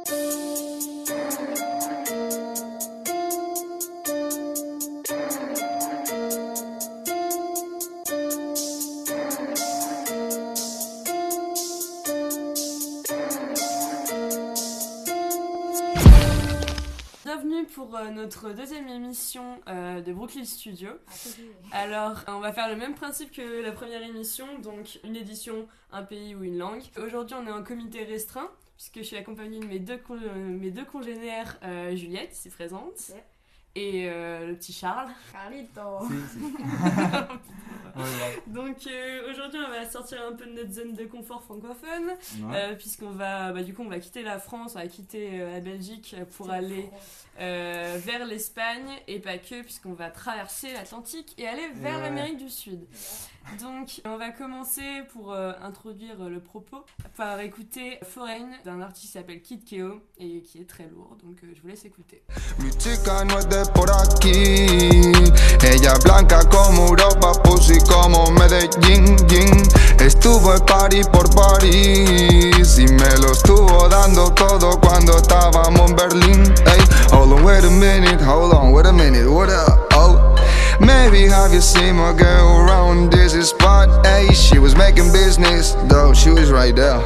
Bienvenue pour notre deuxième émission de Brooklyn Studio. Alors, on va faire le même principe que la première émission, donc une édition, un pays ou une langue. Aujourd'hui, on est en comité restreint, puisque je suis accompagnée de mes deux congénères, Juliette, ici présente, et le petit Charles. Carlito. Donc aujourd'hui on va sortir un peu de notre zone de confort francophone, puisqu'on va on va quitter la France, on va quitter la Belgique pour aller vers l'Espagne, et pas que, puisqu'on va traverser l'Atlantique et aller vers l'Amérique du Sud. Donc on va commencer pour introduire le propos par écouter Foreign d'un artiste qui s'appelle Kid Keo et qui est très lourd, donc je vous laisse écouter. Mi chica no es de por aquí, ella blanca como Europa, pussy como Medellín, estuvo en París por París y me lo estuvo dando todo cuando estábamos en Berlín. Hey, hold on, wait a minute, what up? Oh, maybe have you seen my girl around this spot? Hey, she was making business, though she was right there.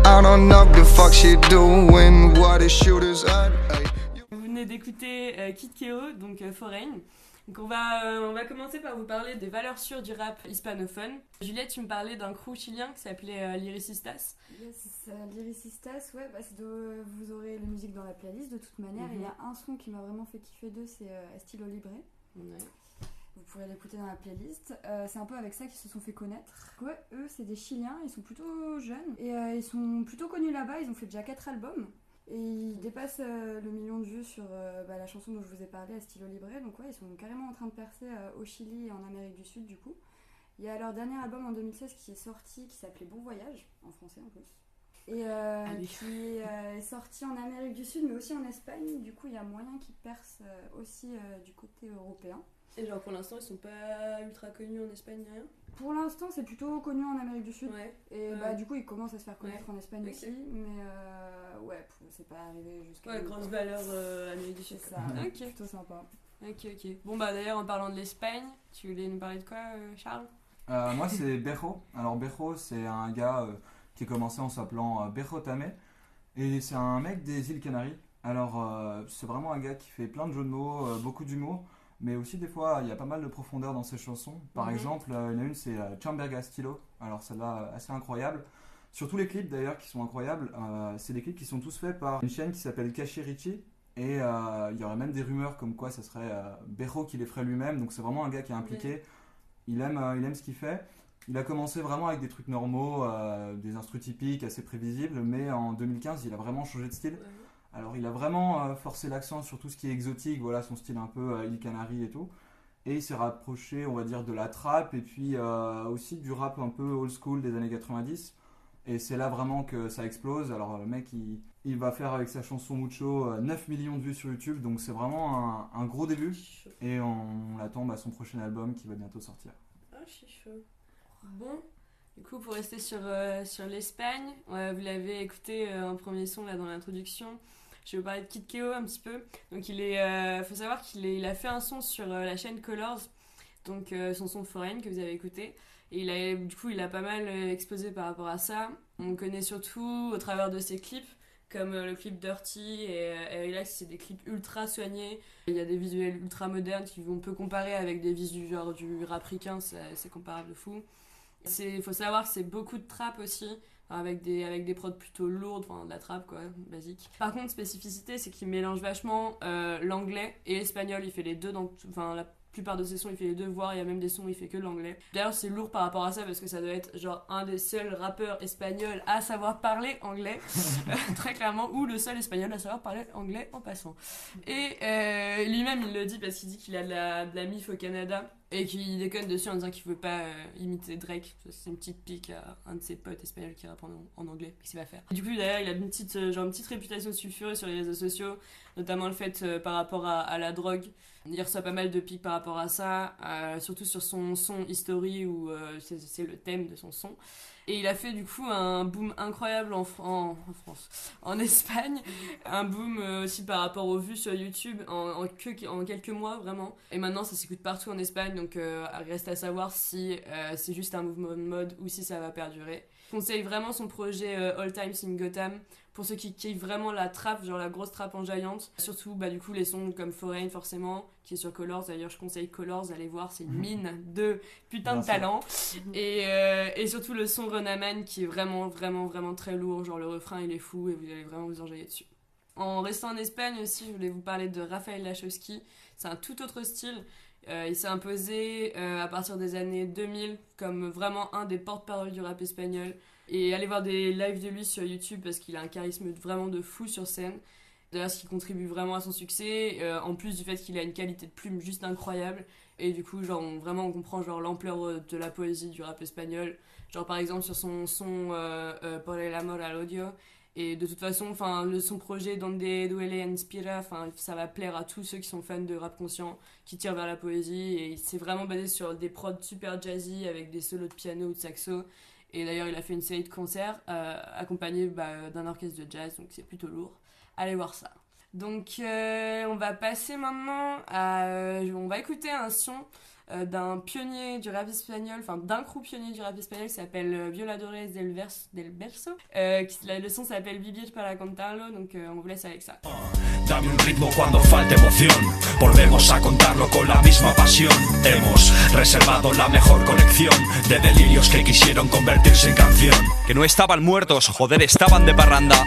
I don't know what the fuck she doing, what is shooters at? Hey. Vous venez d'écouter Kid Keo, donc Foreign. Donc on va commencer par vous parler des valeurs sûres du rap hispanophone. Juliette, tu me parlais d'un crew chilien qui s'appelait Lyricistas. Yes, Lyricistas, ouais, vous aurez la musique dans la playlist de toute manière. Il y a un son qui m'a vraiment fait kiffer d'eux, c'est Estilo Libre. Ouais. Vous pourrez l'écouter dans la playlist. C'est un peu avec ça qu'ils se sont fait connaître. Ouais, eux, c'est des Chiliens, ils sont plutôt jeunes et ils sont plutôt connus là-bas. Ils ont fait déjà 4 albums. Et ils dépassent le million de vues sur la chanson dont je vous ai parlé, Estilo Libre. Donc ouais, ils sont carrément en train de percer au Chili et en Amérique du Sud du coup. Il y a leur dernier album en 2016 qui est sorti, qui s'appelait Bon Voyage, en français en plus. Et qui est sorti en Amérique du Sud mais aussi en Espagne. Du coup, il y a moyen qu'ils percent aussi du côté européen. Et genre pour l'instant ils sont pas ultra connus en Espagne ni rien. Pour l'instant c'est plutôt connu en Amérique du Sud. Ouais. Et du coup ils commencent à se faire connaître en Espagne aussi. Mais c'est pas arrivé jusqu'à... Ouais, grosse valeur Amérique du Sud. C'est ça, ok. plutôt sympa. Ok. Bon d'ailleurs en parlant de l'Espagne, tu voulais nous parler de quoi Charles? Moi c'est Berro. Alors Berro c'est un gars qui a commencé en s'appelant Berro Tamé. Et c'est un mec des îles Canaries. Alors c'est vraiment un gars qui fait plein de jeux de mots, beaucoup d'humour. Mais aussi des fois il y a pas mal de profondeur dans ses chansons. Par exemple, il y en a une, c'est Chamberga Stilo. Alors celle-là assez incroyable. Surtout les clips d'ailleurs qui sont incroyables. C'est des clips qui sont tous faits par une chaîne qui s'appelle Caché Richie. Et il y aurait même des rumeurs comme quoi ça serait Berro qui les ferait lui-même. Donc c'est vraiment un gars qui est impliqué. Il aime ce qu'il fait. Il a commencé vraiment avec des trucs normaux, des instrus typiques, assez prévisibles. Mais en 2015 il a vraiment changé de style. Alors il a vraiment forcé l'accent sur tout ce qui est exotique, voilà, son style un peu île Canaries et tout. Et il s'est rapproché, on va dire, de la trap et puis aussi du rap un peu old school des années 90. Et c'est là vraiment que ça explose. Alors le mec, il va faire avec sa chanson Mucho 9 millions de vues sur YouTube. Donc c'est vraiment un gros début. Et on attend son prochain album qui va bientôt sortir. Ah, je suis chaud. Bon, du coup pour rester sur l'Espagne, vous l'avez écouté en premier son là dans l'introduction. Je vais vous parler de Kid Keo un petit peu. Donc faut savoir qu'il a fait un son sur la chaîne Colors, donc son son Foreign que vous avez écouté. Et il a pas mal explosé par rapport à ça. On le connaît surtout au travers de ses clips, comme le clip Dirty et Relax, c'est des clips ultra soignés. Il y a des visuels ultra modernes qu'on peut comparer avec des visuels genre du rap ricain, c'est comparable de fou. Il faut savoir que c'est beaucoup de trap aussi, avec des prods plutôt lourdes, enfin de la trap quoi, basique. Par contre, spécificité, c'est qu'il mélange vachement l'anglais et l'espagnol. Il fait les deux, la plupart de ses sons il fait les deux, voire il y a même des sons où il fait que l'anglais. D'ailleurs c'est lourd par rapport à ça parce que ça doit être genre un des seuls rappeurs espagnols à savoir parler anglais, très clairement, ou le seul espagnol à savoir parler anglais en passant. Et lui-même il le dit parce qu'il dit qu'il a de la MIF au Canada et qu'il déconne dessus en disant qu'il veut pas imiter Drake. C'est une petite pique à un de ses potes espagnols qui rappe en anglais. Qu'est-ce qu'il va faire? Du coup d'ailleurs il a une petite réputation sulfureuse sur les réseaux sociaux, notamment le fait par rapport à la drogue. Il reçoit pas mal de piques par rapport à ça, surtout sur son son History où c'est le thème de son son. Et il a fait du coup un boom incroyable en France, en Espagne. Un boom aussi par rapport aux vues sur YouTube en quelques mois vraiment. Et maintenant ça s'écoute partout en Espagne, donc reste à savoir si c'est juste un mouvement de mode ou si ça va perdurer. Je conseille vraiment son projet All Times in Gotham pour ceux qui kiffent vraiment la trappe, genre la grosse trappe en giant. Surtout du coup les sons comme Foreign forcément, qui est sur Colors. D'ailleurs je conseille Colors, allez voir, c'est une mine de putain de talent. Et surtout le son Renaman qui est vraiment vraiment vraiment très lourd, genre le refrain il est fou et vous allez vraiment vous enjailler dessus. En restant en Espagne aussi, je voulais vous parler de Raphaël Lachowski. C'est un tout autre style. Il s'est imposé à partir des années 2000 comme vraiment un des porte-parole du rap espagnol. Et allez voir des lives de lui sur YouTube parce qu'il a un charisme vraiment de fou sur scène. D'ailleurs, ce qui contribue vraiment à son succès, en plus du fait qu'il a une qualité de plume juste incroyable. Et du coup, genre, on comprend genre, l'ampleur de la poésie du rap espagnol. Genre, par exemple, sur son son Por el amor al odio. Et de toute façon, son projet Donde duele inspira, ça va plaire à tous ceux qui sont fans de rap conscient, qui tirent vers la poésie. Et c'est vraiment basé sur des prods super jazzy avec des solos de piano ou de saxo. Et d'ailleurs, il a fait une série de concerts accompagnés d'un orchestre de jazz, donc c'est plutôt lourd. Allez voir ça. Donc, on va passer maintenant on va écouter un son d'un pionnier du rap espagnol, d'un crew pionnier du rap espagnol qui s'appelle Violadores del Verso. Le son s'appelle Vivir para contarlo, donc on vous laisse avec ça. Dame un ritmo cuando falte emoción. Volvemos a contarlo con la misma pasión. Hemos reservado la mejor colección de delirios que quisieron convertirse en canción. Que no estaban muertos, joder, estaban de parranda.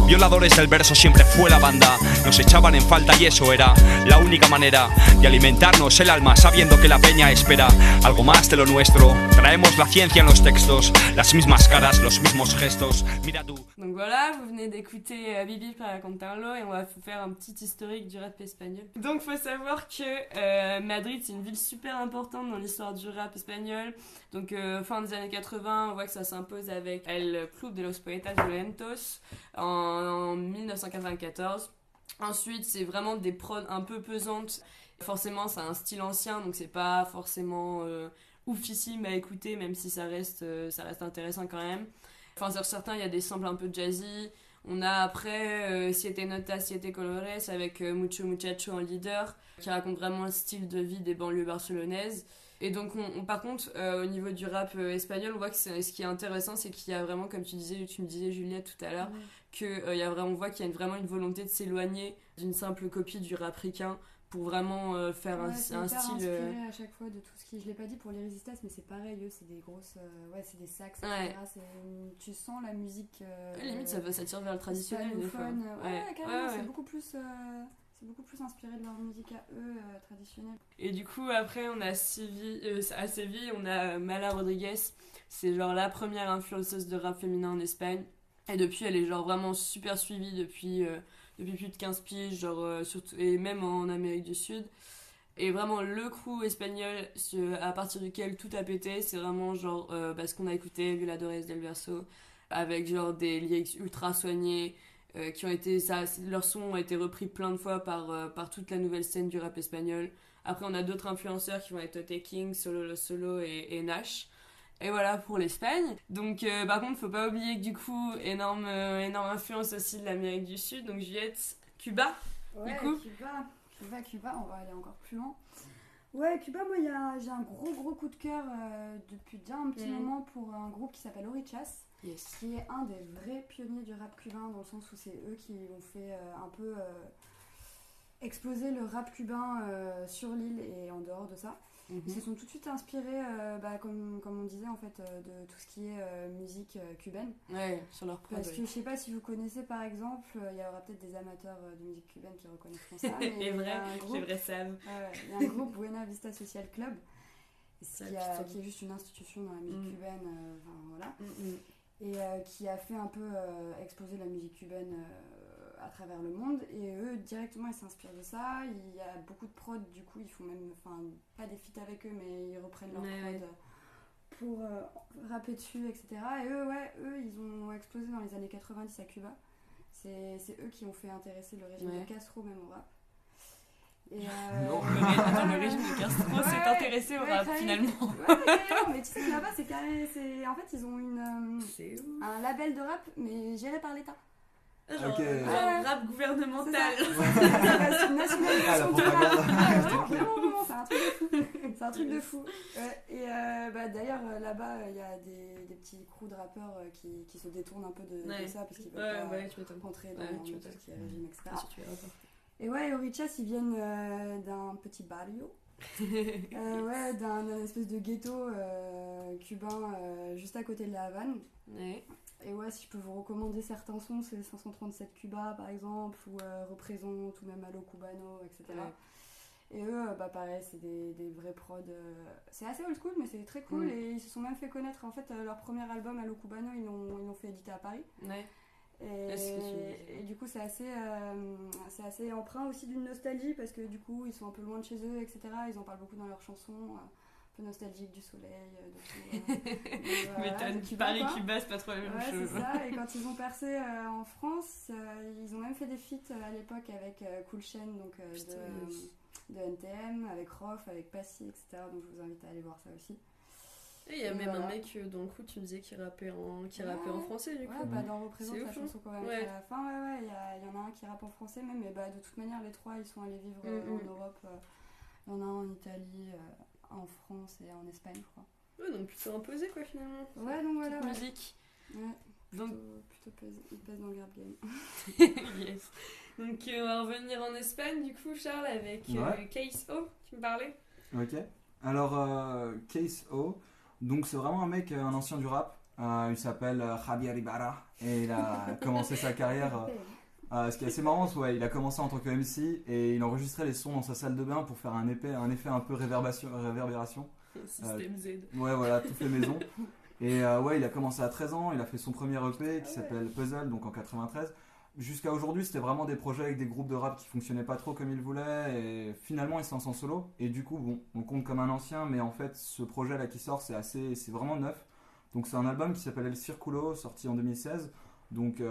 Violadores del Verso siempre fue la banda. Nos echaban en falta y eso era la única manera de alimentarnos el alma, sabiendo que la peña espera algo más de lo nuestro. Traemos la ciencia en los textos, las mismas caras, los mismos gestos. Mira tú. Donc voilà, vous venez d'écouter Vivir para contarlo et on va vous faire un petit historique du rap espagnol. Donc faut savoir que Madrid c'est une ville super importante dans l'histoire du rap espagnol. Donc fin des années 80, on voit que ça s'impose avec El Club de los Poetas Violentos en 1994. Ensuite, c'est vraiment des prods un peu pesantes. Forcément, c'est un style ancien, donc c'est pas forcément oufissime à écouter, même si ça reste intéressant quand même. Sur certains, il y a des samples un peu jazzy. On a après Siete Notas, Siete Colores avec Mucho Muchacho en leader, qui raconte vraiment le style de vie des banlieues barcelonaises. Et donc, par contre, au niveau du rap espagnol, on voit que ce qui est intéressant, c'est qu'il y a vraiment, comme tu me disais Juliette tout à l'heure, on voit qu'il y a vraiment une volonté de s'éloigner d'une simple copie du rap ricain pour vraiment faire un style. Inspiré à chaque fois de tout ce qui. Je l'ai pas dit pour les Resistas, mais c'est pareil, eux, c'est des grosses. c'est des sax, etc. Tu sens la musique. Limite, ça tire vers le traditionnel des fois. Carrément, c'est beaucoup plus. C'est beaucoup plus inspiré de leur musique à eux, traditionnelle. Et du coup, après, on a à Séville, on a Mala Rodriguez. C'est genre la première influenceuse de rap féminin en Espagne. Et depuis, elle est genre vraiment super suivie depuis plus de 15 piges, surtout, et même en Amérique du Sud. Et vraiment, le crew espagnol à partir duquel tout a pété, c'est vraiment genre ce qu'on a écouté, Violadores del Verso, avec genre des lyrics ultra soignés. Qui ont été leurs sons ont été repris plein de fois par toute la nouvelle scène du rap espagnol. Après on a d'autres influenceurs qui vont être Taking, Solo et Nash. Et voilà pour l'Espagne. Donc par contre faut pas oublier que du coup énorme influence aussi de l'Amérique du Sud. Donc Juliette, Cuba. Ouais, du coup. Cuba, on va aller encore plus loin. Ouais, Cuba, moi j'ai un gros coup de cœur depuis déjà un petit moment pour un groupe qui s'appelle Orichas. Yes. Qui est un des vrais pionniers du rap cubain, dans le sens où c'est eux qui ont fait un peu exploser le rap cubain sur l'île et en dehors de ça. Ils se sont tout de suite inspirés, comme on disait en fait, de tout ce qui est musique cubaine. Ouais, sur leur prod. Parce que je sais pas si vous connaissez par exemple, il y aura peut-être des amateurs de musique cubaine qui reconnaîtront ça. Mais c'est vrai Sam. Il y a un groupe Buena Vista Social Club, qui est juste une institution dans la musique cubaine. Voilà. Et qui a fait un peu exploser la musique cubaine à travers le monde. Et eux, directement, ils s'inspirent de ça. Il y a beaucoup de prods, du coup, ils font même, pas des feats avec eux, mais ils reprennent leurs prods pour rapper dessus, etc. Et eux, ils ont explosé dans les années 90 à Cuba. C'est eux qui ont fait intéresser le régime de Castro même au rap. Et Non. Attends, le régime de Castro Ouais, s'est intéressé au ouais, rap carrément. finalement. Ouais, carrément, mais tu sais, là-bas, c'est carré. En fait, ils ont C'est ouf. un label de rap, mais géré par l'État. Genre, Ok. genre rap gouvernemental. C'est une nationalisation Ah, la du rap. propagande. Ouais, vraiment, c'est un truc de fou. C'est un truc de fou. Ouais, et d'ailleurs, là-bas, il y a des petits crews de rappeurs qui se détournent un peu de ça, parce qu'ils veulent pas Tu m'étonnes. rentrer dans Ouais, tu tout m'étonnes. ce qui est régime, etc. Ah, surtout les rappeurs. Et ouais, Orichas, ils viennent d'un petit barrio. Ouais, d'un espèce de ghetto cubain juste à côté de la Havane. Ouais. Et ouais, si je peux vous recommander certains sons, c'est 537 Cuba par exemple, ou Représente, ou même Allo Cubano, etc. Ouais. Et eux, pareil, c'est des vrais prods. C'est assez old school, mais c'est très cool. Et ils se sont même fait connaître. En fait, leur premier album, Allo Cubano, ils l'ont fait éditer à Paris. Ouais. Ouais, c'est ce que tu disais. Et du coup, c'est assez empreint aussi d'une nostalgie, parce que du coup, ils sont un peu loin de chez eux, etc. Ils en parlent beaucoup dans leurs chansons. Un peu nostalgique du soleil, de tout. M'étonne, Paris, Cuba, c'est pas trop la même Ouais, chose. c'est ça. Et quand ils ont percé en France, ils ont même fait des feats à l'époque avec Cool Chain, donc de NTM, avec Rof, avec Passy, etc. Donc je vous invite à aller voir ça aussi. Et il y a Et même voilà. un mec dans le coup, tu me disais, qui rappait en français du coup. Ouais, dans Représente, C'est la ouf, chanson qu'on va mettre à la fin, il y en a un qui rappe en français même, mais de toute manière, les trois, ils sont allés vivre en Europe. Il y en a un en Italie, en France et en Espagne, je crois. Ouais, donc plutôt imposé quoi finalement. Ouais, donc voilà. Petite Ouais. musique. Ouais, Donc, il pèse dans le rap game. yes. Donc on va revenir en Espagne du coup, Charles, avec Case O, tu me parlais. Ok. Alors, Case O, donc c'est vraiment un mec, un ancien du rap. Il s'appelle Javier Ibarra et il a commencé sa carrière. Ce qui est assez marrant, c'est il a commencé en tant que MC et il enregistrait les sons dans sa salle de bain pour faire un effet un peu réverbération. Système Z. Ouais, voilà, tout fait maison. Et il a commencé à 13 ans, il a fait son premier EP qui s'appelle Puzzle, donc en 93. Jusqu'à aujourd'hui, c'était vraiment des projets avec des groupes de rap qui fonctionnaient pas trop comme il voulait. Et finalement, il se lance en solo. Et du coup, bon, on compte comme un ancien, mais en fait, ce projet-là qui sort, c'est vraiment neuf. Donc c'est un album qui s'appelle El Circulo, sorti en 2016. Donc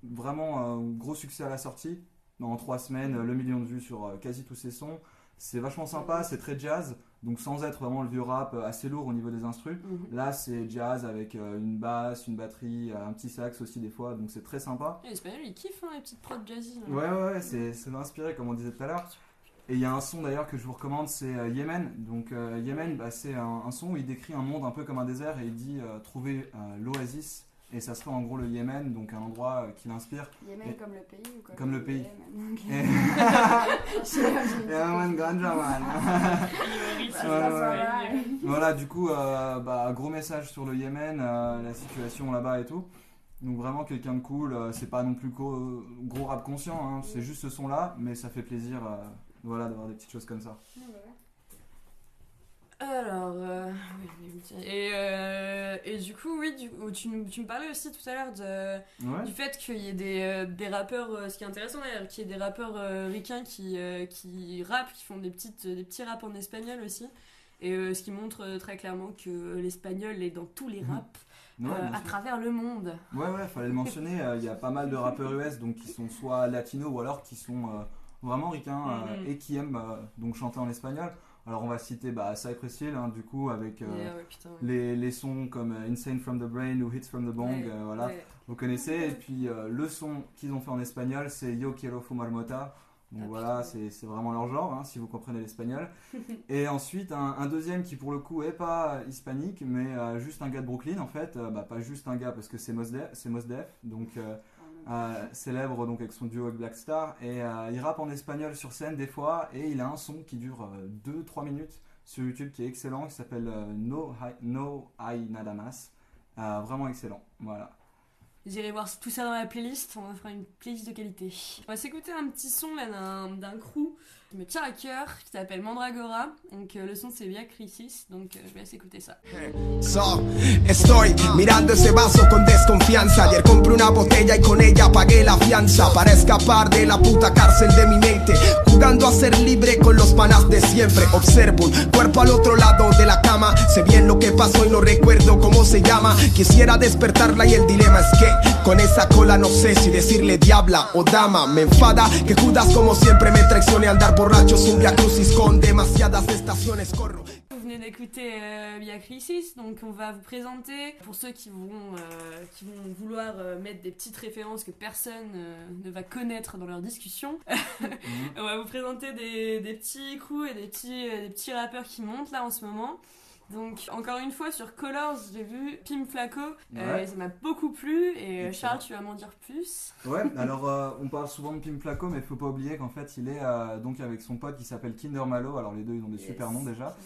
vraiment gros succès à la sortie. En 3 semaines, le million de vues sur quasi tous ses sons. C'est vachement sympa, c'est très jazz. Donc sans être vraiment le vieux rap assez lourd au niveau des instrus. Là, c'est jazz avec une basse, une batterie, un petit sax aussi des fois. Donc c'est très sympa. Les Espagnols, ils kiffent les petites prods jazzy. Ouais, c'est inspiré comme on disait tout à l'heure. Et il y a un son d'ailleurs que je vous recommande, c'est Yémen. Donc Yémen, c'est un son où il décrit un monde un peu comme un désert et il dit trouver l'oasis. Et ça serait en gros le Yémen, donc un endroit qui l'inspire. Yémen comme le pays ou comme le pays. Et Yémen ganja, man. Voilà, du coup, gros message sur le Yémen, la situation là-bas et tout. Donc vraiment quelqu'un de cool, c'est pas non plus gros rap conscient, hein, c'est juste ce son-là, mais ça fait plaisir d'avoir des petites choses comme ça. Alors, et du coup, tu me parlais aussi tout à l'heure du fait qu'il y ait des rappeurs, ce qui est intéressant d'ailleurs, qu'il y ait des rappeurs ricains qui rappent, qui font des petits raps en espagnol aussi, et ce qui montre très clairement que l'espagnol est dans tous les raps. À travers le monde. Ouais, fallait le mentionner, il y a pas mal de rappeurs US donc, qui sont soit latinos ou alors qui sont vraiment ricains et qui aiment donc chanter en espagnol. Alors on va citer Cypress Hill, du coup, avec les sons comme Insane from the Brain ou Hits from the Bong, vous connaissez. Et puis le son qu'ils ont fait en espagnol, c'est Yo Quiero Fumar Mota. Donc c'est vraiment leur genre, si vous comprenez l'espagnol. Et ensuite, un deuxième qui pour le coup est pas hispanique, mais juste un gars de Brooklyn en fait. Pas juste un gars parce que c'est Mos Def, donc célèbre donc, avec son duo avec Black Star. Et il rappe en espagnol sur scène des fois, et il a un son qui dure 2-3 minutes sur YouTube qui est excellent, qui s'appelle No Hay Nada Más. Vraiment excellent, voilà. Vous irez voir tout ça dans la playlist, on fera une playlist de qualité. On va s'écouter un petit son là d'un crew qui me tient à cœur, qui s'appelle Mandragora. Donc le son c'est Via Crisis, donc je vais laisser écouter ça. So, estoy mirando ese vaso con desconfianza. Ayer compré una botella y con ella pagué la fianza para escapar de la puta cárcel de mi mente, jugando a ser libre con los panas de siempre. Observo un cuerpo al otro lado de la cama, sé bien lo que pasó y no recuerdo cómo se llama. Quisiera despertarla y el dilema es que con esa cola no sé si decirle diabla o dama. Me enfada que Judas como siempre me traicione, andar borracho es un via crucis con demasiadas estaciones. Corro. Vous venez d'écouter Via Crisis, donc on va vous présenter, pour ceux qui vont vouloir mettre des petites références que personne ne va connaître dans leur discussion, on va vous présenter des petits crews et des petits rappeurs qui montent là en ce moment. Donc encore une fois sur Colors j'ai vu Pim Flaco, ça m'a beaucoup plu et Charles tu vas m'en dire plus. Ouais, alors on parle souvent de Pim Flaco mais il faut pas oublier qu'en fait il est donc avec son pote qui s'appelle Kinder Malo, alors les deux ils ont des super noms déjà.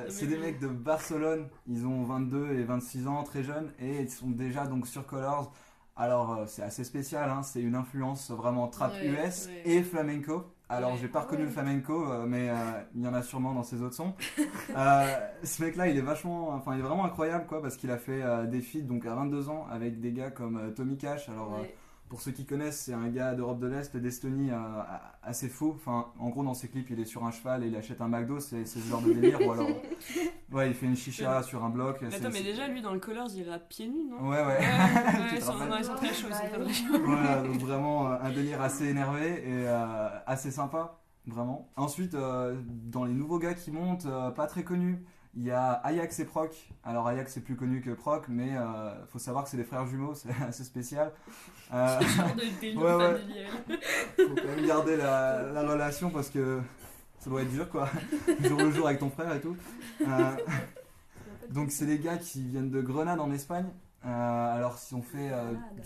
C'est des mecs de Barcelone, ils ont 22 et 26 ans, très jeunes, et ils sont déjà donc sur Colors. Alors c'est assez spécial, hein, c'est une influence vraiment trap US et flamenco. Alors j'ai pas reconnu le flamenco, mais il y en a sûrement dans ses autres sons. Ce mec là il est il est vraiment incroyable quoi, parce qu'il a fait des feats donc à 22 ans avec des gars comme Tommy Cash. Alors pour ceux qui connaissent, c'est un gars d'Europe de l'Est, d'Estonie, assez fou. Enfin, en gros, dans ses clips, il est sur un cheval et il achète un McDo, c'est ce genre de délire. Ou alors, il fait une chicha sur un bloc. Attends, mais déjà, lui, dans le Colors, il rappe pieds nus, non? Ouais. Ils sont très chauds, Voilà, donc vraiment un délire assez énervé et assez sympa, vraiment. Ensuite, dans les nouveaux gars qui montent, pas très connus, il y a Ajax et Proc. Alors Ajax c'est plus connu que Proc, mais faut savoir que c'est des frères jumeaux, c'est assez spécial. C'est un genre de délire familial. Faut quand même garder la relation parce que ça doit être dur quoi, jour le jour avec ton frère et tout. Donc c'est des gars qui viennent de Grenade en Espagne. Alors si on fait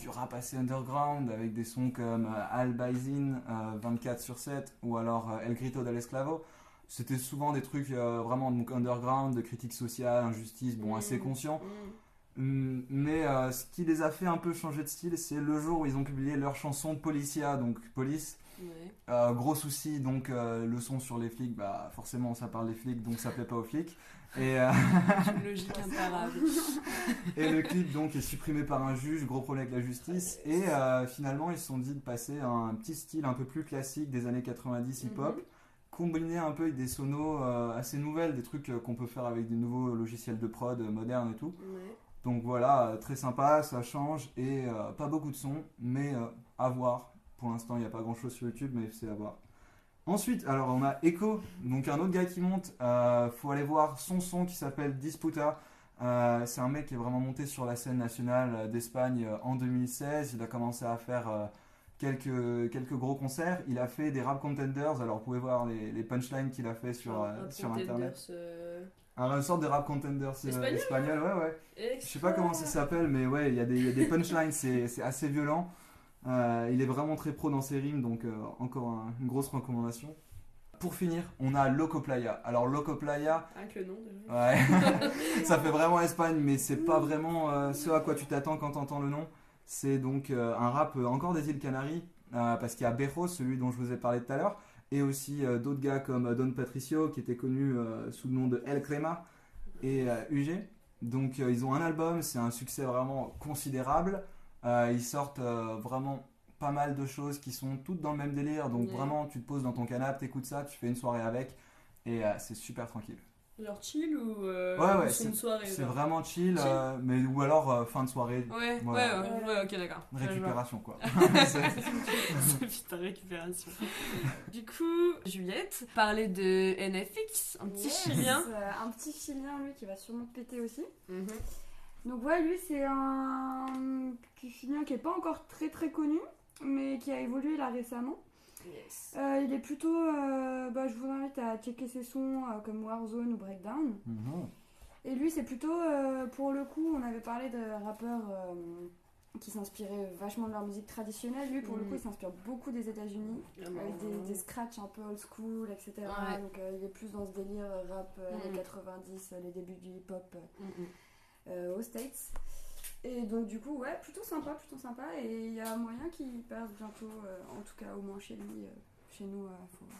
du rap assez underground avec des sons comme Al Baizin, 24/7 ou alors El Grito del Esclavo, c'était souvent des trucs vraiment donc underground, de critique sociale, injustice, assez conscient. Mais ce qui les a fait un peu changer de style, c'est le jour où ils ont publié leur chanson Policia, donc Police. Gros souci, donc le son sur les flics, forcément ça parle des flics, donc ça plaît pas aux flics. Et une logique imparable. Et le clip donc est supprimé par un juge, gros problème avec la justice. Et finalement ils se sont dit de passer à un petit style un peu plus classique des années 90 hip-hop. Combiner un peu avec des sonos assez nouvelles, des trucs qu'on peut faire avec des nouveaux logiciels de prod modernes et tout. Donc voilà, très sympa, ça change et pas beaucoup de sons, mais à voir. Pour l'instant, il n'y a pas grand chose sur YouTube, mais c'est à voir. Ensuite, alors on a Echo, donc un autre gars qui monte. Faut aller voir son son qui s'appelle Disputa. C'est un mec qui est vraiment monté sur la scène nationale d'Espagne en 2016. Il a commencé à faire quelques gros concerts. Il a fait des rap contenders. Alors vous pouvez voir les punchlines qu'il a fait sur internet. Une sorte de rap contenders espagnol, ouais. Je sais pas comment ça s'appelle, mais ouais, il y a des punchlines, c'est assez violent. Il est vraiment très pro dans ses rimes, donc encore une grosse recommandation. Pour finir, on a Loco Playa. Alors Loco Playa, avec le nom déjà. Ouais. Ça fait vraiment Espagne, mais c'est pas vraiment ce à quoi tu t'attends quand t'entends le nom. C'est donc un rap encore des îles Canaries, parce qu'il y a Berro, celui dont je vous ai parlé tout à l'heure, et aussi d'autres gars comme Don Patricio qui était connu sous le nom de El Crema, et UG. Donc ils ont un album, c'est un succès vraiment considérable. Ils sortent vraiment pas mal de choses qui sont toutes dans le même délire, donc vraiment tu te poses dans ton canapé, t'écoutes ça, tu fais une soirée avec et c'est super tranquille. Genre chill ou ouais, son de soirée? C'est vraiment chill. Mais ou alors fin de soirée. Ouais, ok, d'accord. Récupération quoi. C'est putain récupération. Du coup, Juliette parlait de NFX, un petit chilien. Un petit chilien lui qui va sûrement péter aussi. Donc ouais, lui c'est un petit chilien qui est pas encore très très connu, mais qui a évolué là récemment. Yes. Il est plutôt, je vous invite à checker ses sons comme Warzone ou Breakdown. Et lui c'est plutôt, pour le coup, on avait parlé de rappeurs qui s'inspiraient vachement de leur musique traditionnelle. Lui pour le coup il s'inspire beaucoup des États-Unis, avec des scratchs un peu old school, etc. Ouais. Donc il est plus dans ce délire rap années 90, les débuts du hip-hop aux States. Et donc du coup plutôt sympa, et il y a moyen qu'il passe bientôt, en tout cas au moins chez lui, Chez nous,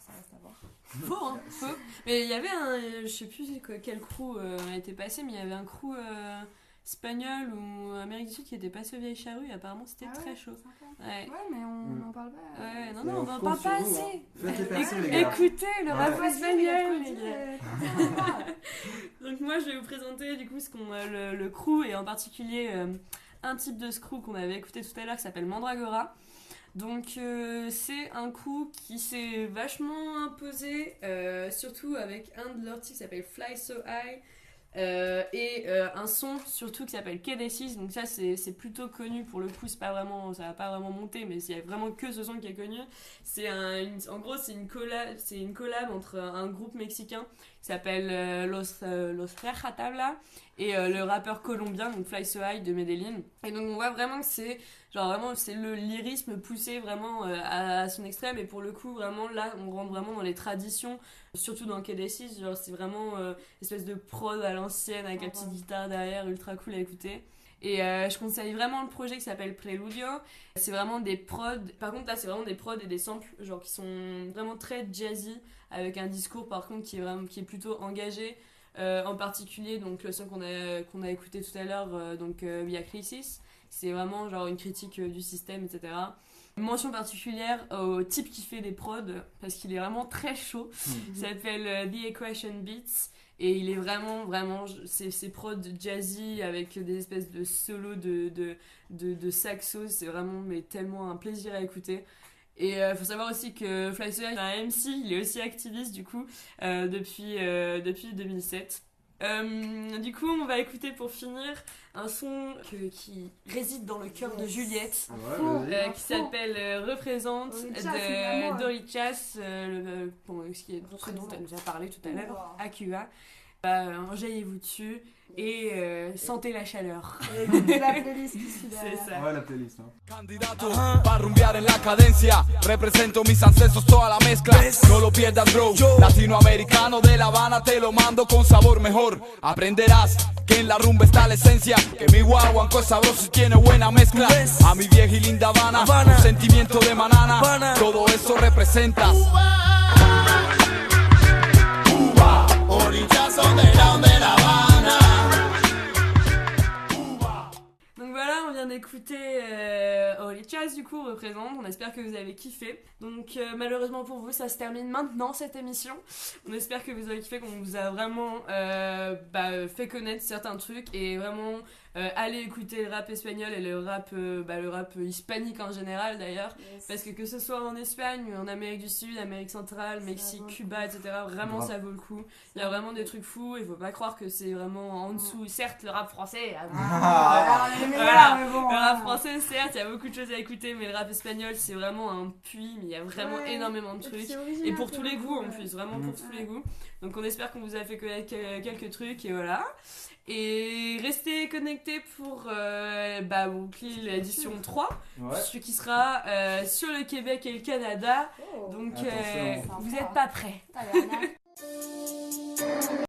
ça reste à voir. Faux. Mais il y avait je sais plus quel crew a été passé, mais il y avait un crew espagnol ou Amérique du Sud qui était passé aux Vieilles Charrues, et apparemment c'était très chaud. Ouais, mais on n'en parle pas. Ouais, non, on n'en parle pas assez. Faites percer, les gars. Écoutez le rap Ouais, espagnol, vas-y, les gars. Donc moi je vais vous présenter du coup le crew, et en particulier un type de crew qu'on avait écouté tout à l'heure qui s'appelle Mandragora. Donc c'est un crew qui s'est vachement imposé, surtout avec un de leurs titres qui s'appelle Fly So High, et un son surtout qui s'appelle K-D6. Donc ça c'est plutôt connu pour le coup, ça va pas vraiment monter, mais il y a vraiment que ce son qui est connu. En gros c'est une collab entre un groupe mexicain qui s'appelle Los Tabla et le rappeur colombien, donc Fly So High de Medellín. Et donc on voit vraiment que c'est le lyrisme poussé vraiment à son extrême, et pour le coup vraiment là on rentre vraiment dans les traditions, surtout dans KD6, genre c'est vraiment espèce de prod à l'ancienne avec la petite guitare derrière, ultra cool à écouter. Et je conseille vraiment le projet qui s'appelle Preludio. C'est vraiment des prods, par contre là c'est vraiment des prods et des samples genre qui sont vraiment très jazzy, avec un discours par contre qui est plutôt engagé. En particulier donc le son qu'on a écouté tout à l'heure, donc Via Crisis, c'est vraiment genre une critique du système, etc. Mention particulière au type qui fait des prods, parce qu'il est vraiment très chaud. Ça s'appelle The Equation Beats, et il est vraiment ces prods jazzy avec des espèces de solos de saxo, c'est vraiment tellement un plaisir à écouter. Et faut savoir aussi que Fly So High est un MC, il est aussi activiste du coup depuis 2007. Du coup on va écouter pour finir un son qui réside dans le cœur de Juliette, qui s'appelle Représente de Dorichas, ce dont elle nous a parlé tout à l'heure, AQA. Enjaillez-vous dessus et sentez la chaleur. Écoutez la playlist qui suit derrière. C'est ça. Ouais, la playlist. Hein. Candidato para rumbear en la cadencia, represento mis ancestros toda la mezcla, no lo pierdas bro, latinoamericano de La Habana te lo mando con sabor mejor, aprenderás que en la rumba está la esencia, que mi guaguanco es sabroso y tiene buena mezcla, a mi vieja y linda Habana, un sentimiento de manana, todo eso representa Cuba, orillas de La Habana. Donc voilà, on vient d'écouter Orichas, du coup, représente. On espère que vous avez kiffé. Donc malheureusement pour vous, ça se termine maintenant cette émission. On espère que vous avez kiffé, qu'on vous a vraiment fait connaître certains trucs, et vraiment allez écouter le rap espagnol et le rap hispanique en général d'ailleurs. Yes. Parce que ce soit en Espagne ou en Amérique du Sud, Amérique centrale, Mexique, Cuba, etc., vraiment ça vaut le coup. Il y a vraiment des trucs fous, il faut pas croire que c'est vraiment en dessous. Certes, le rap français, le rap français, certes, il y a beaucoup de choses à écouter, mais le rap espagnol, c'est vraiment un puits, mais il y a vraiment énormément de trucs. Et pour tous les goûts en plus, vraiment pour tous les goûts. Donc on espère qu'on vous a fait connaître quelques trucs, et voilà. Et restez connectés pour boucler l'édition 3, qui sera sur le Québec et le Canada. Donc vous n'êtes pas prêts.